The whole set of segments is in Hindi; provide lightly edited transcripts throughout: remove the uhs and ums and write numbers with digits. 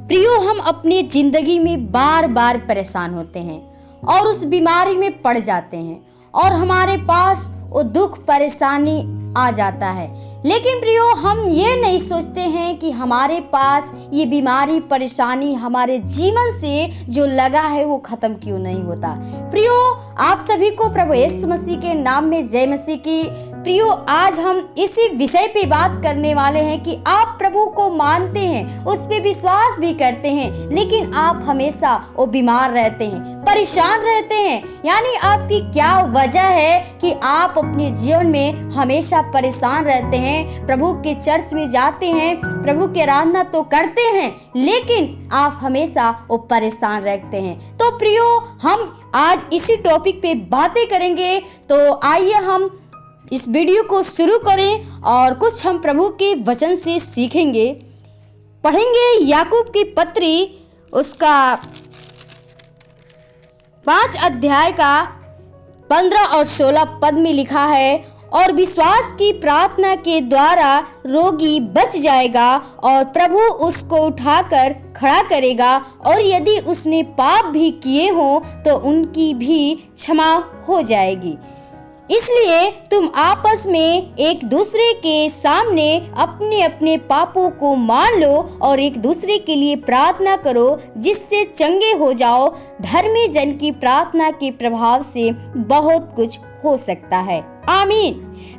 प्रियो, हम अपनी जिंदगी में बार बार परेशान होते हैं और उस बीमारी में पड़ जाते हैं और हमारे पास वो दुख परेशानी आ जाता है। लेकिन प्रियो, हम ये नहीं सोचते हैं कि हमारे पास ये बीमारी परेशानी हमारे जीवन से जो लगा है वो खत्म क्यों नहीं होता। प्रियो, आप सभी को प्रभु यीशु मसीह के नाम में जय मसीह की। प्रियो, आज हम इसी विषय पे बात करने वाले हैं कि आप प्रभु को मानते हैं, उस पे विश्वास भी करते हैं, लेकिन आप हमेशा वो बीमार रहते हैं, परेशान रहते हैं। यानी आपकी क्या वजह है कि आप अपने जीवन में हमेशा परेशान रहते हैं। प्रभु के चर्च में जाते हैं, प्रभु की आराधना तो करते हैं, लेकिन आप हमेशा वो परेशान रहते हैं। तो प्रियो, हम आज इसी टॉपिक पे बातें करेंगे। तो आइए हम इस वीडियो को शुरू करें और कुछ हम प्रभु के वचन से सीखेंगे, पढ़ेंगे। याकूब की पत्री उसका 5 अध्याय का 15 और 16 पद में लिखा है, और विश्वास की प्रार्थना के द्वारा रोगी बच जाएगा और प्रभु उसको उठाकर खड़ा करेगा, और यदि उसने पाप भी किए हों तो उनकी भी क्षमा हो जाएगी। इसलिए तुम आपस में एक दूसरे के सामने अपने अपने पापों को मान लो और एक दूसरे के लिए प्रार्थना करो, जिससे चंगे हो जाओ। धर्मी जन की प्रार्थना के प्रभाव से बहुत कुछ हो सकता है। आमीन।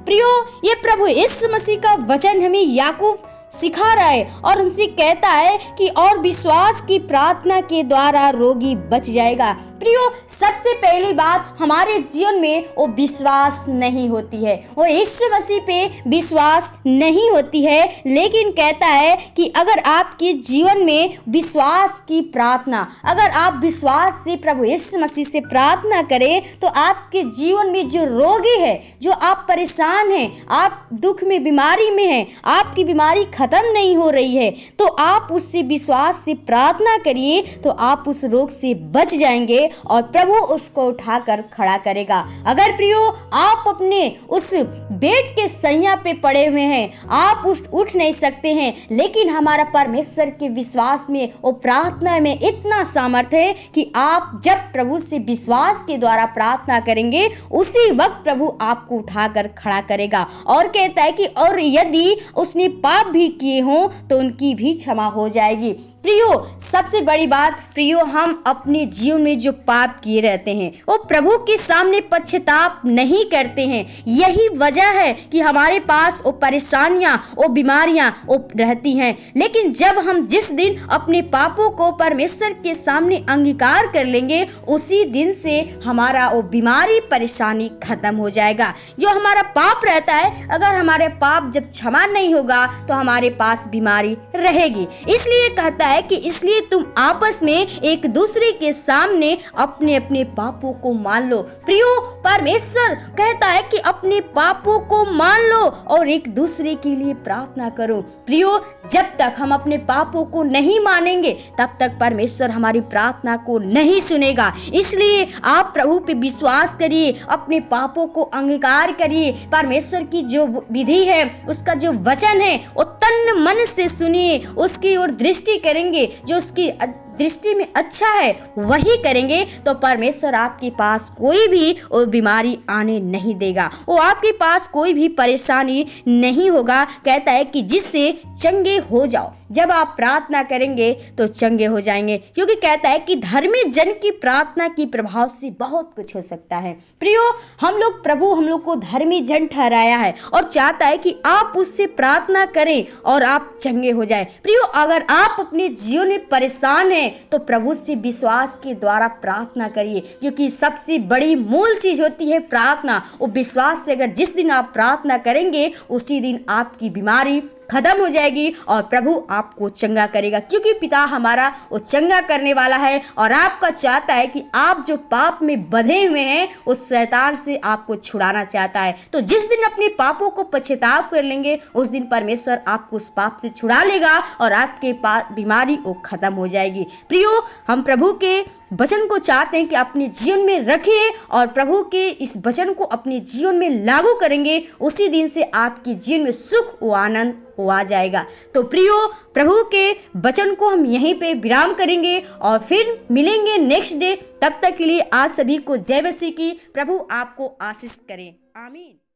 प्रियो, ये प्रभु यीशु मसीह का वचन हमें याकूब सिखा रहा है और हमसे कहता है कि और विश्वास की प्रार्थना के द्वारा रोगी बच जाएगा। प्रियो, सबसे पहली बात, हमारे जीवन में वो विश्वास नहीं होती है, वो यीशु मसीह पे विश्वास नहीं होती है। लेकिन कहता है कि अगर आपके जीवन में विश्वास की प्रार्थना, अगर आप विश्वास से प्रभु यीशु मसीह से प्रार्थना करें, तो आपके जीवन में जो रोगी है, जो आप परेशान हैं, आप दुख में बीमारी में हैं, आपकी बीमारी खत्म नहीं हो रही है, तो आप उससे विश्वास से प्रार्थना करिए, तो आप उस रोग से बच जाएंगे और प्रभु उसको उठाकर खड़ा करेगा। अगर प्रियो, आप अपने उस बेड के सैया पे पड़े हुए हैं, आप उठ नहीं सकते हैं, लेकिन हमारा परमेश्वर के विश्वास में और प्रार्थना में इतना सामर्थ्य है कि आप जब प्रभु से विश्वास के द्वारा प्रार्थना करेंगे, उसी वक्त प्रभु आपको उठाकर खड़ा करेगा। और कहता है कि और यदि उसने पाप भी किए हों तो उनकी भी क्षमा हो जाएगी। प्रियो, सबसे बड़ी बात प्रियो, हम अपने जीवन में जो पाप किए रहते हैं वो प्रभु के सामने पश्चाताप नहीं करते हैं। यही वजह है कि हमारे पास वो परेशानियां, वो बीमारियां वो रहती हैं। लेकिन जब हम जिस दिन अपने पापों को परमेश्वर के सामने अंगीकार कर लेंगे, उसी दिन से हमारा वो बीमारी परेशानी खत्म हो जाएगा। जो हमारा पाप रहता है, अगर हमारे पाप जब क्षमा नहीं होगा तो हमारे पास बीमारी रहेगी। इसलिए कहता है कि इसलिए तुम आपस में एक दूसरे के सामने अपने अपने पापों को मान लो। प्रियो, परमेश्वर कहता है कि अपने पापों को मान लो और एक दूसरे के लिए प्रार्थना करो। प्रियो, जब तक हम अपने पापों को नहीं मानेंगे, तब तक परमेश्वर हमारी प्रार्थना को नहीं सुनेगा। इसलिए आप प्रभु पे विश्वास करिए, अपने पापों को अंगीकार करिए, परमेश्वर की जो विधि है, उसका जो वचन है, वो तन मन से सुनिए, उसकी ओर दृष्टि करेंगे, जो उसकी दृष्टि में अच्छा है वही करेंगे, तो परमेश्वर आपके पास कोई भी वो बीमारी आने नहीं देगा, वो आपके पास कोई भी परेशानी नहीं होगा। कहता है कि जिससे चंगे हो जाओ। जब आप प्रार्थना करेंगे तो चंगे हो जाएंगे, क्योंकि कहता है कि धर्मी जन की प्रार्थना के प्रभाव से बहुत कुछ हो सकता है। प्रियो, प्रभु हम लोग को धर्मी जन ठहराया है और चाहता है कि आप उससे प्रार्थना करें और आप चंगे हो जाए। प्रियो, अगर आप अपने जीवन में परेशान हैं तो प्रभु से विश्वास के द्वारा प्रार्थना करिए, क्योंकि सबसे बड़ी मूल चीज होती है प्रार्थना। वो विश्वास से अगर जिस दिन आप प्रार्थना करेंगे, उसी दिन आपकी बीमारी खत्म हो जाएगी और प्रभु आपको चंगा करेगा, क्योंकि पिता हमारा वो चंगा करने वाला है और आपका चाहता है कि आप जो पाप में बंधे हुए हैं उस शैतान से आपको छुड़ाना चाहता है। तो जिस दिन अपने पापों को पश्चाताप कर लेंगे, उस दिन परमेश्वर आपको उस पाप से छुड़ा लेगा और आपके बीमारी वो खत्म हो जाएगी। प्रियो, हम प्रभु के वचन को चाहते हैं कि अपने जीवन में रखिए और प्रभु के इस वचन को अपने जीवन में लागू करेंगे, उसी दिन से आपके जीवन में सुख व आनंद आ जाएगा। तो प्रियो, प्रभु के वचन को हम यहीं पे विराम करेंगे और फिर मिलेंगे नेक्स्ट डे। तब तक के लिए आप सभी को जय मसीह की। प्रभु आपको आशीष करें। आमीन।